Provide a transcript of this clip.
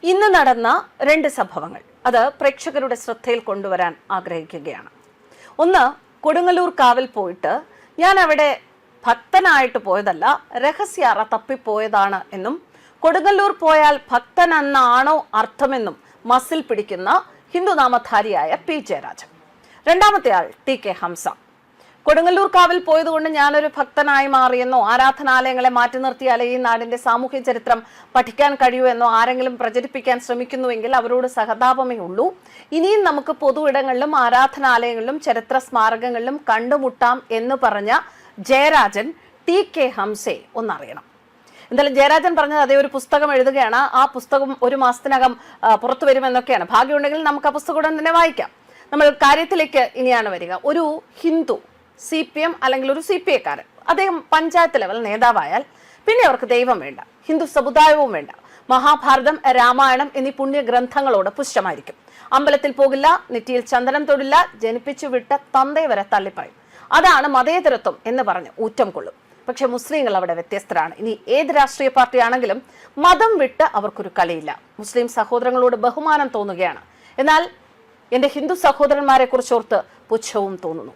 ഇന്ന് നടന്ന രണ്ട് സംഭവങ്ങൾ അത് പ്രേക്ഷകരുടെ ശ്രദ്ധയിൽ കൊണ്ടുവരാൻ ആഗ്രഹിക്കുകയാണ്. ഒന്ന്, കൊടുങ്ങല്ലൂർ കാവിൽ പോയിട്ട് ഞാൻ അവിടെ ഭക്തനായിട്ട് പോയതല്ല, രഹസ്യാറ തപ്പിപ്പോയതാണ് എന്നും കൊടുങ്ങല്ലൂർ പോയാൽ ഭക്തൻ എന്നാണോ അർത്ഥമെന്നും മസിൽ പിടിക്കുന്ന ഹിന്ദുനാമധാരിയായ പി ജയരാജൻ. രണ്ടാമത്തെ ആൾ TK ഹംസ. കൊടുങ്ങല്ലൂർ കാവിൽ പോയതുകൊണ്ട് ഞാനൊരു ഭക്തനായി മാറിയെന്നോ ആരാധനാലയങ്ങളെ മാറ്റി നിർത്തിയാലേ ഈ നാടിന്റെ സാമൂഹ്യ ചരിത്രം പഠിക്കാൻ കഴിയൂ എന്നോ ആരെങ്കിലും പ്രചരിപ്പിക്കാൻ ശ്രമിക്കുന്നുവെങ്കിൽ അവരോട് സഹതാപമേ ഉള്ളൂ. ഇനിയും നമുക്ക് പൊതു ഇടങ്ങളിലും ആരാധനാലയങ്ങളിലും ചരിത്ര സ്മാരകങ്ങളിലും കണ്ടുമുട്ടാം എന്ന് പറഞ്ഞ ജയരാജൻ TK ഹംസയെ ഒന്നറിയണം. എന്തായാലും ജയരാജൻ പറഞ്ഞത് അതേ ഒരു പുസ്തകം എഴുതുകയാണ്. ആ പുസ്തകം ഒരു മാസത്തിനകം പുറത്തു വരുമെന്നൊക്കെയാണ്. ഭാഗ്യമുണ്ടെങ്കിൽ നമുക്ക് ആ പുസ്തകം ഉടൻ തന്നെ വായിക്കാം. നമ്മൾ കാര്യത്തിലേക്ക് ഇനിയാണ് വരിക. ഒരു ഹിന്ദു CPM അല്ലെങ്കിൽ ഒരു CPA-കാരൻ അദ്ദേഹം പഞ്ചായത്ത് ലെവൽ നേതാവായാൽ പിന്നെ അവർക്ക് ദൈവം വേണ്ട, ഹിന്ദു സമുദായവും വേണ്ട. മഹാഭാരതം, രാമായണം എന്നീ പുണ്യഗ്രന്ഥങ്ങളോട് പുഷ്ടമായിരിക്കും. അമ്പലത്തിൽ പോകില്ല, നെറ്റിയിൽ ചന്ദനം തൊടില്ല, ജനിപ്പിച്ചു വിട്ട തന്തയെ വരെ തള്ളിപ്പറയും. അതാണ് മതേതരത്വം എന്ന് പറഞ്ഞ് ഊറ്റം കൊള്ളും. പക്ഷെ മുസ്ലിങ്ങൾ അവിടെ വ്യത്യസ്തരാണ്. ഇനി ഏത് രാഷ്ട്രീയ പാർട്ടിയാണെങ്കിലും മതം വിട്ട് അവർക്കൊരു കളിയില്ല. മുസ്ലിം സഹോദരങ്ങളോട് ബഹുമാനം തോന്നുകയാണ്. എന്നാൽ എന്റെ ഹിന്ദു സഹോദരന്മാരെ കുറിച്ചോർത്ത് പുച്ഛവും തോന്നുന്നു.